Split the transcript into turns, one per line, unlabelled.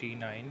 T9